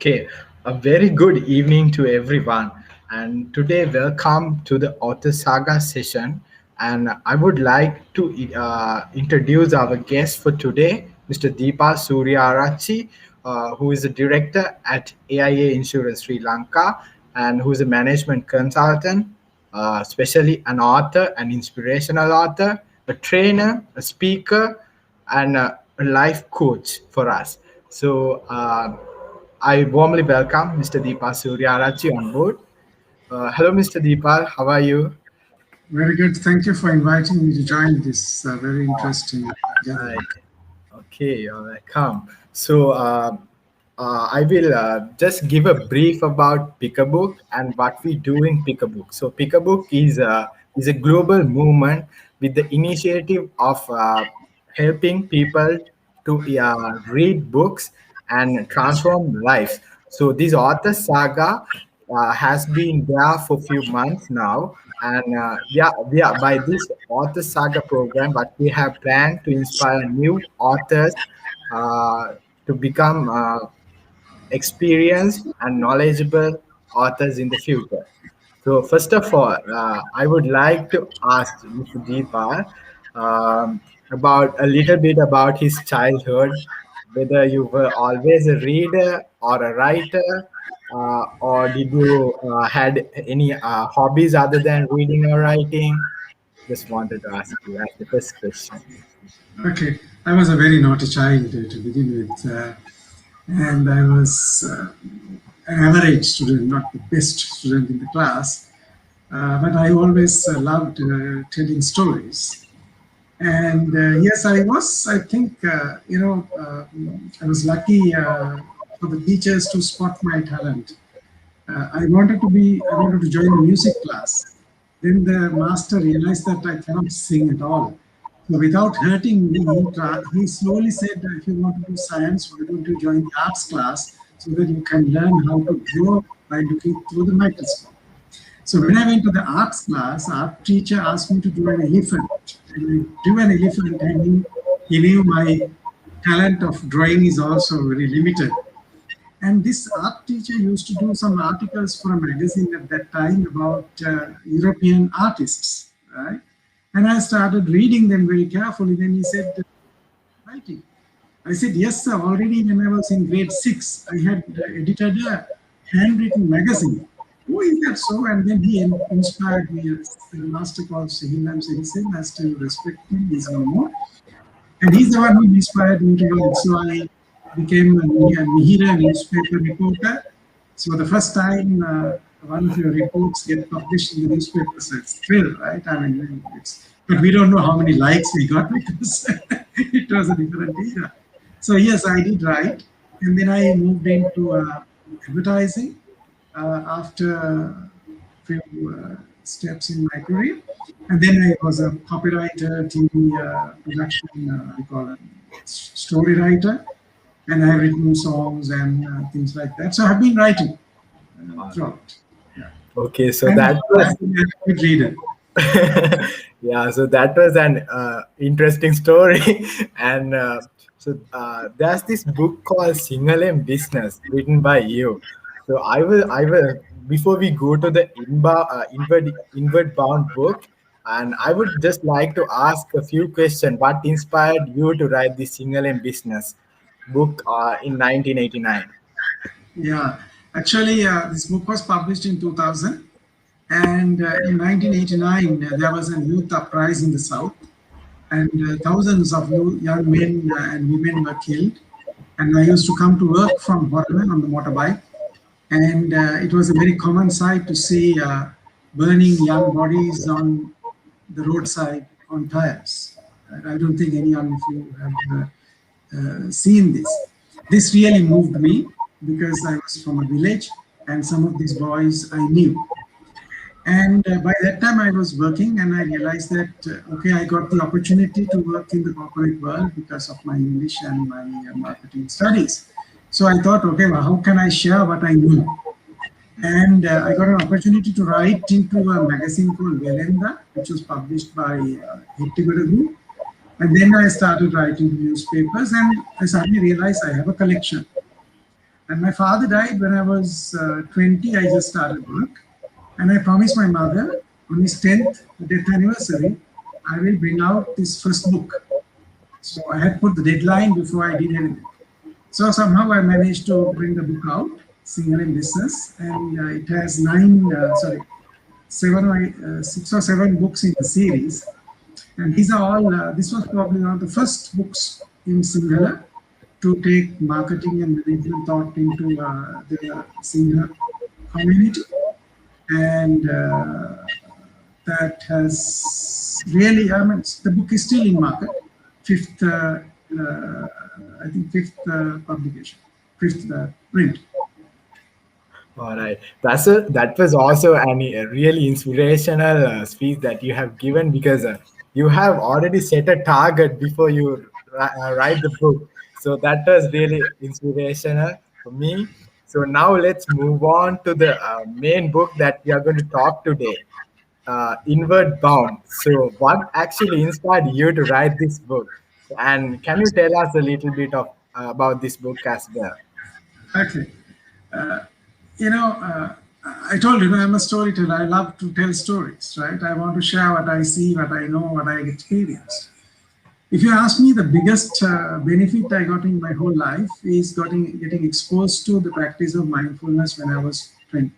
Okay, a very good evening to everyone. And today, welcome to the Author Saga session. And I would like to introduce our guest for today, Mr. Deepa Surya, who is a director at AIA Insurance Sri Lanka and who is a management consultant, especially an author, an inspirational author, a trainer, a speaker, and a life coach for us. I warmly welcome Mr. Deepa Suryarachi on board. Hello, Mr. Deepa. How are you? Very good. Thank you for inviting me to join this very interesting Right. gathering. Okay, you're welcome. I will just give a brief about Pick a Book and what we do in Pick a Book. So, Pick a Book is a global movement with the initiative of helping people to read books and transform lives. So, this author saga has been there for a few months now, and we are by this author saga program, what we have planned to inspire new authors to become experienced and knowledgeable authors in the future. So, first of all, I would like to ask Mr. Deepa about a little bit about his childhood, whether you were always a reader or a writer, or did you had any hobbies other than reading or writing? Just wanted to ask you as the first question. Okay, I was a very naughty child to begin with, and I was an average student, not the best student in the class. But I always loved telling stories. And yes, I was, I think, I was lucky for the teachers to spot my talent. I wanted to join the music class. Then the master realized that I cannot sing at all. So without hurting me, he slowly said, if you want to do science, why don't you join the arts class so that you can learn how to draw by looking through the microscope. So when I went to the arts class, art teacher asked me to do an elephant. And I drew an elephant and he knew my talent of drawing is also very limited. And this art teacher used to do some articles for a magazine at that time about European artists, right? And I started reading them very carefully. Then he said, writing. I said, yes, sir. Already when I was in grade 6, I had edited a handwritten magazine. Oh, is that so? And then he inspired me. The master called Sahil Sen. I still respect him. He's no more. And he's the one who inspired me to write. So I became a Mihira newspaper reporter. So the first time one of your reports get published in the newspaper, so it's thrill, right? I mean, but we don't know how many likes we got because it was a different era. So yes, I did write, and then I moved into advertising after a few steps in my career, and then I was a copywriter, TV production, we call it story writer, and I've written songs and things like that. So I've been writing throughout. Yeah. Okay, so And that was I've been a good reader. yeah, so that was an interesting story. And there's this book called Sinhalem Business written by you. So I will before we go to the inward bound book, and I would just like to ask a few questions. What inspired you to write the Sinhalem Business book in 1989? Yeah, actually, this book was published in 2000, and in 1989 there was a youth uprising in the south, and thousands of young men and women were killed. And I used to come to work from Horror on the motorbike, and it was a very common sight to see burning young bodies on the roadside on tires. I don't think any of you have seen this. This really moved me because I was from a village and some of these boys I knew. And by that time I was working and I realized that, okay, I got the opportunity to work in the corporate world because of my English and my marketing studies. So I thought, okay, well, how can I share what I know? And I got an opportunity to write into a magazine called Velenda, which was published by Hettigura Group. And then I started writing newspapers and I suddenly realized I have a collection. And my father died when I was 20. I just started work. And I promised my mother on his 10th death anniversary, I will bring out this first book. So I had put the deadline before I did anything. So somehow I managed to bring the book out, Single in Business, and it has six or seven books in the series. And these are all, this was probably one of the first books in Sinhala to take marketing and management thought into the Sinhala community. And that has really, I mean, the book is still in market. Fifth publication, fifth print. All right, that was also a really inspirational speech that you have given, because you have already set a target before you write the book. So that was really inspirational for me. So now let's move on to the main book that we are going to talk today, Inward Bound. So what actually inspired you to write this book? And can you tell us a little bit of about this book as well? Okay. You know, I told you, I'm a storyteller. I love to tell stories, right? I want to share what I see, what I know, what I experienced. If you ask me, the biggest benefit I got in my whole life is getting exposed to the practice of mindfulness when I was 20.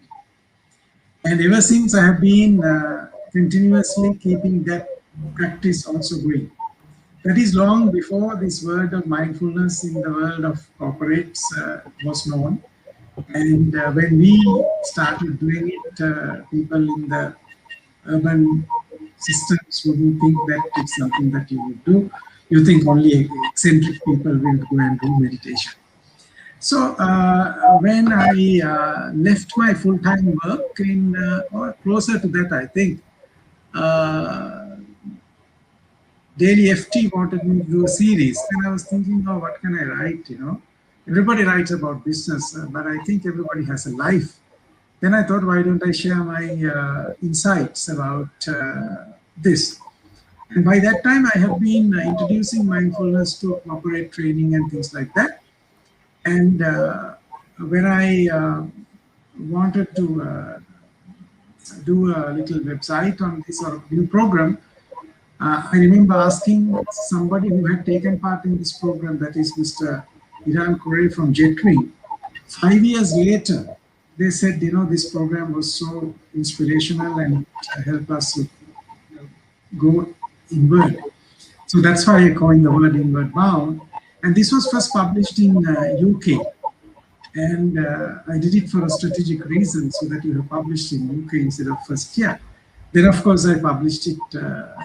And ever since, I have been continuously keeping that practice also going. That is long before this word of mindfulness in the world of corporates was known. And when we started doing it, people in the urban systems wouldn't think that it's something that you would do. You think only eccentric people will go and do meditation. So when I left my full-time work or closer to that, I think, Daily FT wanted me to do a series. And I was thinking, oh, what can I write, Everybody writes about business, but I think everybody has a life. Then I thought, why don't I share my insights about this? And by that time, I have been introducing mindfulness to corporate training and things like that. And when I wanted to do a little website on this or new program, I remember asking somebody who had taken part in this program, that is Mr. Iran Kore from Jetwing. 5 years later, they said, this program was so inspirational and helped us go inward. So that's why I coined the word Inward Bound. And this was first published in UK. And I did it for a strategic reason, so that you have published in UK instead of first year. Then, of course, I published it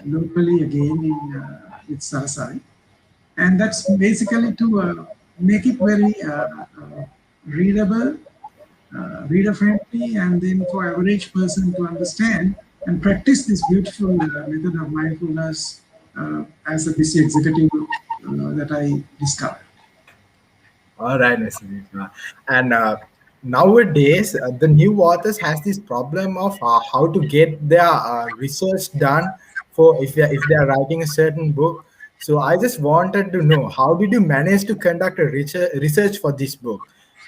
locally again with Sarasari. And that's basically to make it very readable, reader-friendly, and then for average person to understand and practice this beautiful method of mindfulness as a busy executive that I discovered. All right, Mr. Vishwa. And nowadays, the new authors has this problem of how to get their research done for if they are writing a certain book. So I just wanted to know, how did you manage to conduct a research for this book?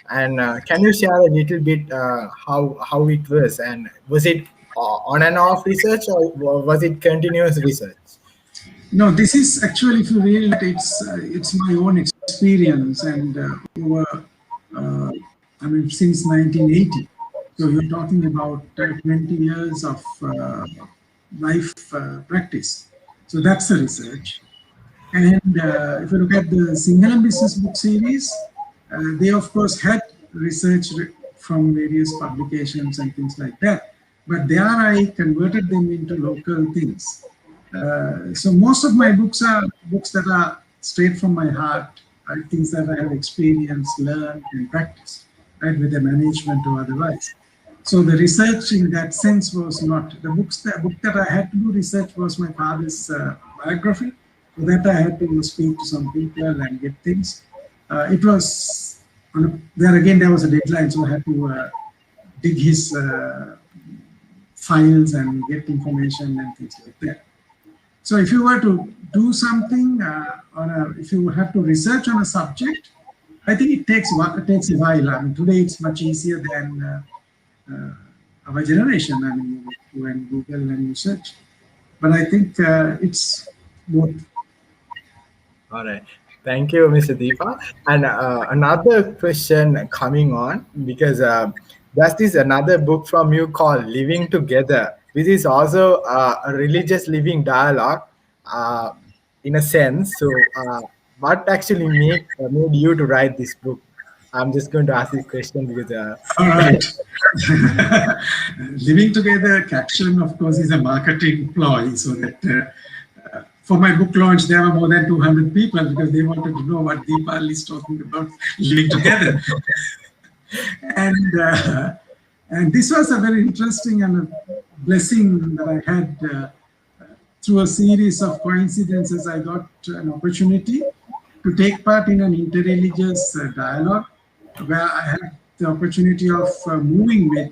And can you share a little bit how it was, and was it on and off research, or was it continuous research? No, this is actually, if you really look at it, it's my own experience, and over, since 1980. So you're talking about 20 years of life practice. So that's the research. And if you look at the Single and Business book series, they of course had research from various publications and things like that. But there I converted them into local things. So most of my books are books that are straight from my heart, right? Things that I have experienced, learned, and practiced, right, with the management or otherwise. So the research in that sense was not the book that I had to do research was my father's biography. So that I had to speak to some people and get things. It was there again. There was a deadline, so I had to dig his files and get information and things like that. So if you were to do something if you have to research on a subject, I think it takes a while. I mean, today it's much easier than our generation. I mean, you and Google and you search. But I think it's both. All right. Thank you, Mr. Deepa. And another question coming on because there's this another book from you called Living Together, which is also a religious living dialogue uh, in a sense. So, what actually made you to write this book? I'm just going to ask this question because All right. Living together caption, of course, is a marketing ploy so that for my book launch, there were more than 200 people because they wanted to know what Deepal is talking about living together. And and this was a very interesting and a blessing that I had through a series of coincidences. I got an opportunity to take part in an interreligious dialogue where I had the opportunity of moving with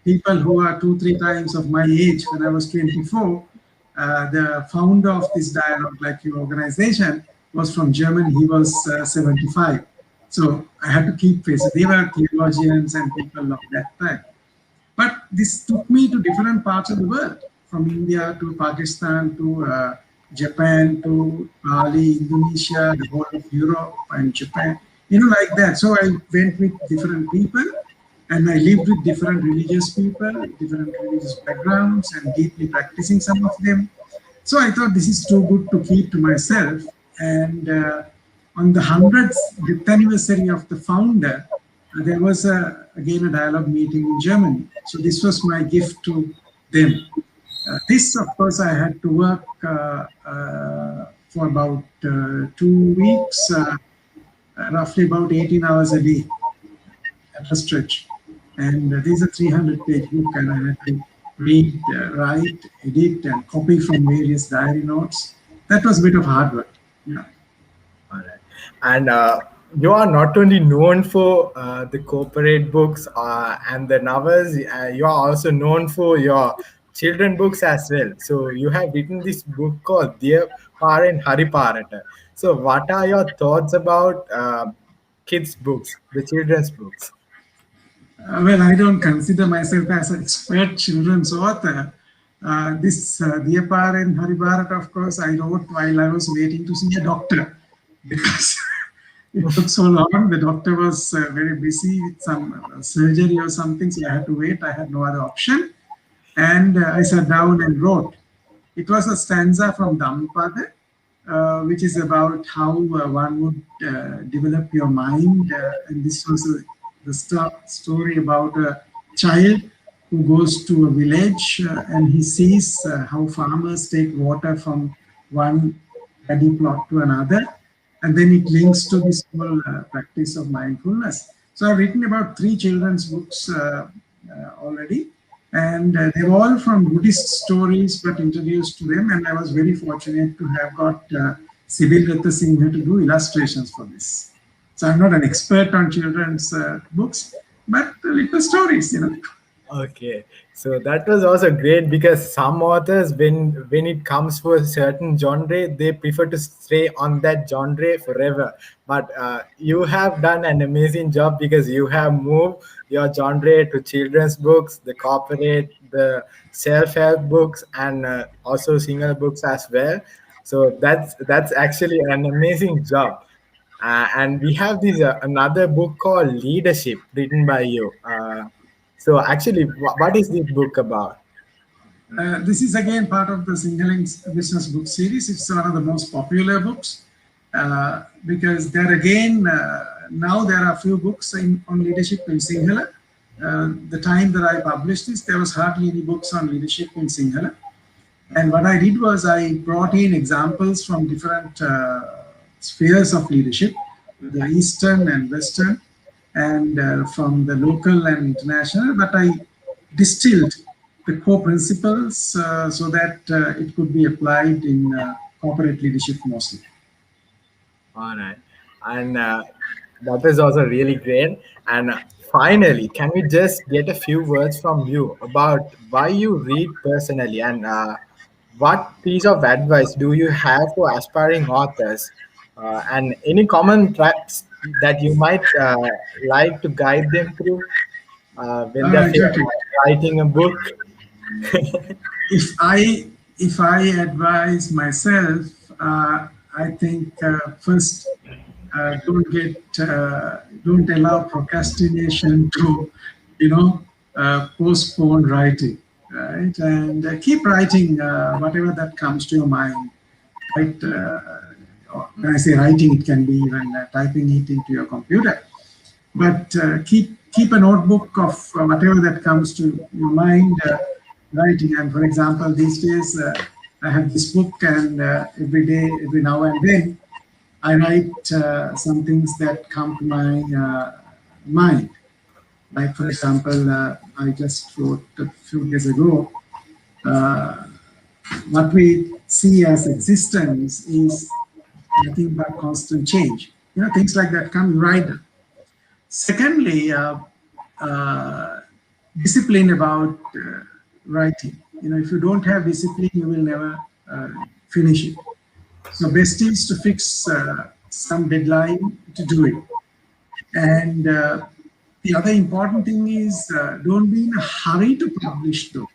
people who are two, three times of my age. When I was 24, the founder of this dialogue, like your organization, was from Germany. He was 75. So I had to keep pace. They were theologians and people of that time. But this took me to different parts of the world, from India to Pakistan to Japan to Bali, Indonesia, the whole of Europe and Japan, like that. So I went with different people and I lived with different religious people, different religious backgrounds, and deeply practicing some of them. So I thought this is too good to keep to myself. And on the 100th death anniversary of the founder, there was again a dialogue meeting in Germany. So this was my gift to them. This, of course, I had to work for about 2 weeks, roughly about 18 hours a day at a stretch. And these are 300-page book, and I had to read, write, edit, and copy from various diary notes. That was a bit of hard work. Yeah. all right. And you are not only known for the corporate books and the novels, you are also known for your children books as well. So you have written this book called Dear Parent Hari Parata. So what are your thoughts about kids' books, the children's books? Well, I don't consider myself as an expert children's author. This Diyapar and Haribharat, of course, I wrote while I was waiting to see a doctor because it took so long. The doctor was very busy with some surgery or something, so I had to wait. I had no other option. And I sat down and wrote. It was a stanza from Dhammapada, which is about how one would develop your mind. And this was the story about a child who goes to a village and he sees how farmers take water from one paddy plot to another. And then it links to this whole practice of mindfulness. So I've written about 3 children's books already. And they're all from Buddhist stories, but introduced to them. And I was very fortunate to have got Sibyl Ratta Singh to do illustrations for this. So I'm not an expert on children's books, but little stories. Okay, so that was also great because some authors, when it comes to a certain genre, they prefer to stay on that genre forever. But you have done an amazing job because you have moved your genre to children's books, the corporate, the self-help books, and also single books as well. So that's actually an amazing job. And we have this another book called Leadership, written by you. So actually, what is this book about? This is again part of the Sinhalese business book series. It's one of the most popular books because there again, now there are a few books on leadership in Sinhala. The time that I published this, there was hardly any books on leadership in Sinhala. And what I did was I brought in examples from different spheres of leadership, the Eastern and Western, and from the local and international, but I distilled the core principles so that it could be applied in corporate leadership mostly. All right, and that is also really great. And finally, can we just get a few words from you about why you read personally, and what piece of advice do you have for aspiring authors? And any common traps that you might like to guide them through when they're Exactly. writing a book. If I if I advise myself, I think first, don't allow procrastination to, you know, postpone writing, right? And keep writing whatever that comes to your mind, right? When I say writing, it can be even typing it into your computer. But keep a notebook of whatever that comes to your mind, writing. And for example, these days I have this book, and every day, every now and then, I write some things that come to my mind. Like for example, I just wrote a few days ago, what we see as existence is nothing but constant change. Things like that come right. Secondly, discipline about writing. If you don't have discipline, you will never finish it. So best is to fix some deadline to do it. And the other important thing is, don't be in a hurry to publish though.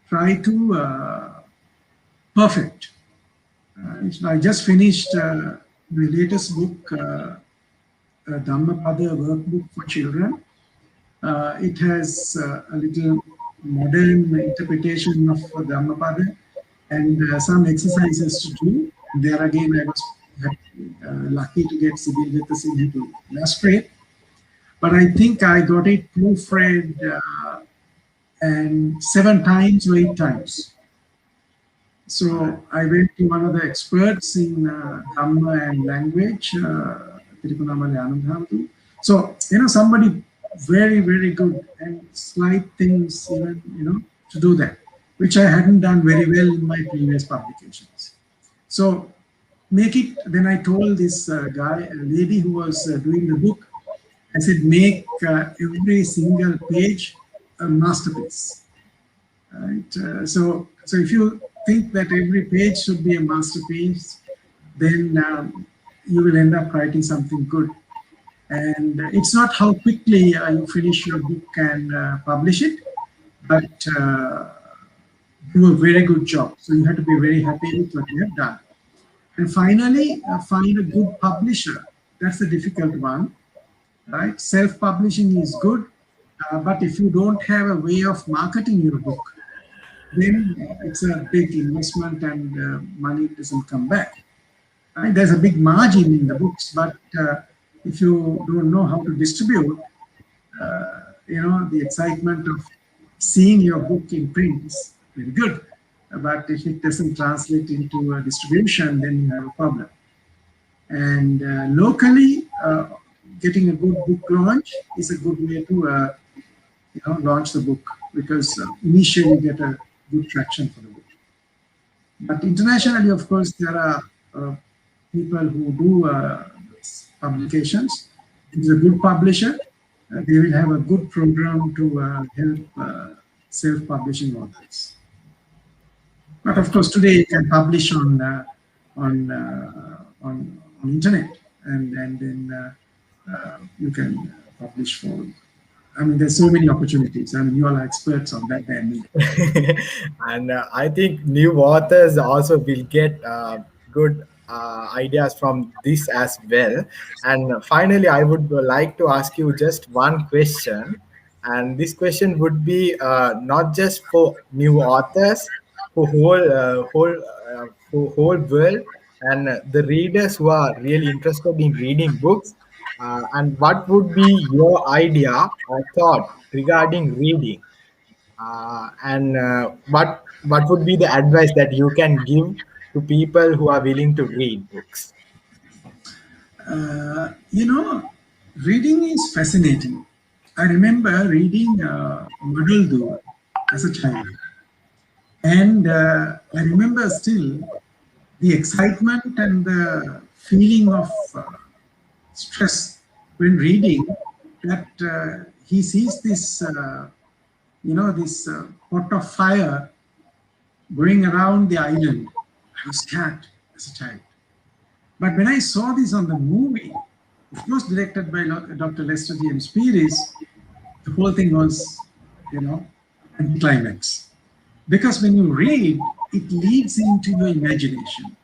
Try to perfect. I just finished my latest book, Dhammapada workbook for children. It has a little modern interpretation of Dhammapada and some exercises to do. There again, I was lucky to get Sibyl Singh to illustrate. But I think I got it proofread and 7 times or 8 times. So I went to one of the experts in Dhamma and language, Tirukunnamalai Anandhamdu. So, somebody very, very good, and slight things even, to do that, which I hadn't done very well in my previous publications. So make it, then I told this a lady who was doing the book, I said, make every single page a masterpiece. Right? So if you think that every page should be a masterpiece, then you will end up writing something good. And it's not how quickly you finish your book and publish it, but do a very good job. So you have to be very happy with what you have done. And finally, find a good publisher. That's the difficult one, right? Self-publishing is good, but if you don't have a way of marketing your book, then it's a big investment and money doesn't come back. Right? There's a big margin in the books, but if you don't know how to distribute, the excitement of seeing your book in print is very good. But if it doesn't translate into a distribution, then you have a problem. And locally, getting a good book launch is a good way to launch the book, because initially you get a good traction for the book. But internationally, of course, there are people who do publications. If it's a good publisher, they will have a good program to help self-publishing authors. But of course, today you can publish on internet, and then you can publish for. I mean, there's so many opportunities. I mean, you all are experts on that than me. And I think new authors also will get good ideas from this as well. And finally, I would like to ask you just one question, and this question would be not just for new authors, for whole world, and the readers who are really interested in reading books. And what would be your idea or thought regarding reading? And what would be the advice that you can give to people who are willing to read books? You know, reading is fascinating. I remember reading Madaldu as a child, and I remember still the excitement and the feeling of stress when reading that he sees this, this pot of fire going around the island. I was scared as a child. But when I saw this on the movie, of course, directed by Dr. Lester James Peris, the whole thing was, you know, anticlimax. Because when you read, it leads into your imagination.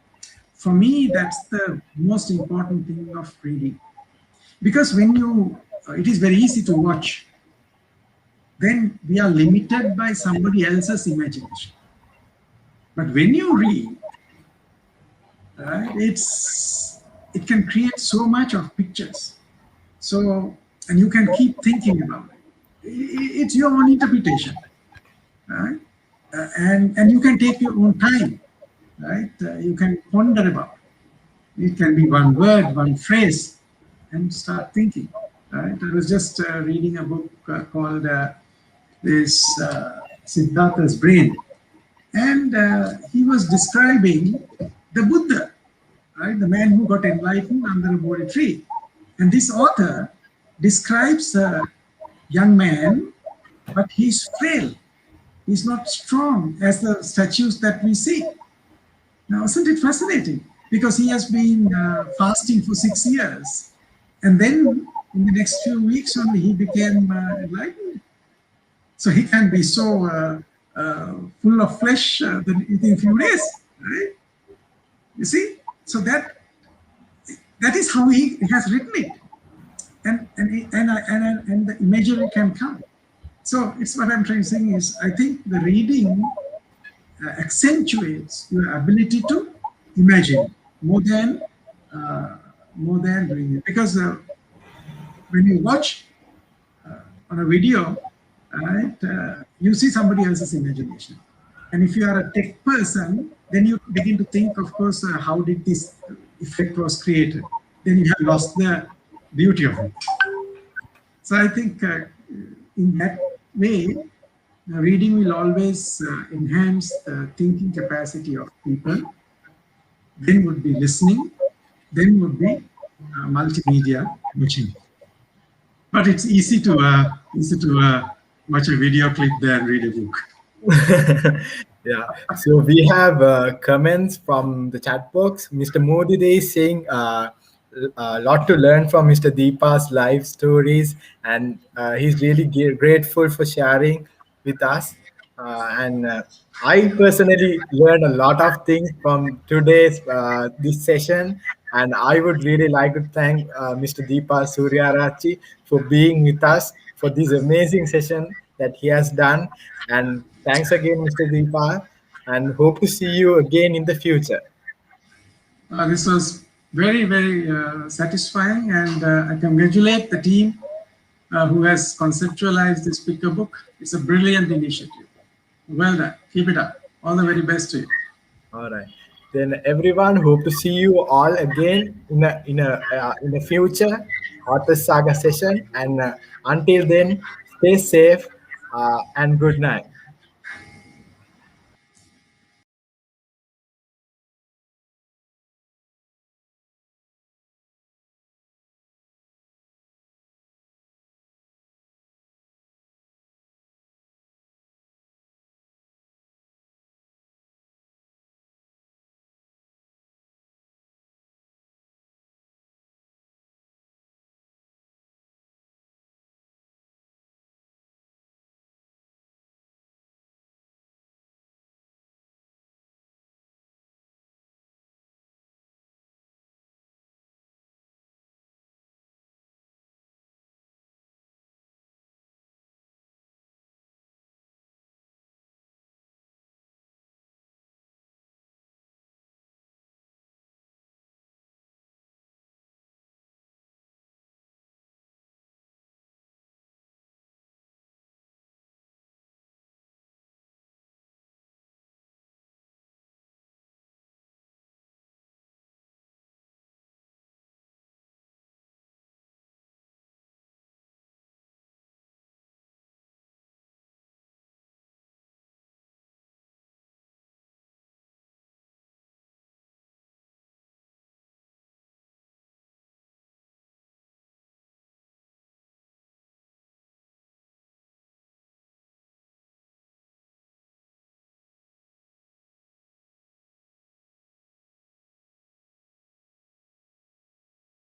For me, that's the most important thing of reading. Because when you, it is very easy to watch, then we are limited by somebody else's imagination. But when you read, right, it can create so much of pictures. So, and you can keep thinking about it. It's your own interpretation, right? And you can take your own time, right? You can ponder about it. It can be one word, one phrase, and start thinking, right? I was just reading a book called this Siddhartha's Brain, and he was describing the Buddha, right? The man who got enlightened under a Bodhi tree. And this author describes a young man, but he's frail. He's not strong as the statues that we see. Now, isn't it fascinating? Because he has been fasting for 6 years. And then in the next few weeks only, he became enlightened. So he can be so full of flesh within a few days, right? You see? So that is how he has written it. And the imagery can come. So it's what I'm trying to say is I think the reading accentuates your ability to imagine more than doing it. Because when you watch on a video, right, you see somebody else's imagination. And if you are a tech person, then you begin to think, of course, how did this effect was created? Then you have lost the beauty of it. So I think in that way, reading will always enhance the thinking capacity of people. Then would be listening. Then would be multimedia watching. But it's easy to watch a video clip there and read a book. Yeah. So we have comments from the chat box. Mr. Modi Day is saying a lot to learn from Mr. Deepa's life stories, and he's really grateful for sharing with us. And I personally learned a lot of things from today's this session, and I would really like to thank Mr. Deepa Suryarachi for being with us for this amazing session that he has done. And thanks again, Mr. Deepa, and hope to see you again in the future. This was very, very satisfying, and I congratulate the team who has conceptualized this picker book. It's a brilliant initiative. Well done. Keep it up. All the very best to you. All right. Then everyone, hope to see you all again in a future Author Saga session. And until then, stay safe and good night.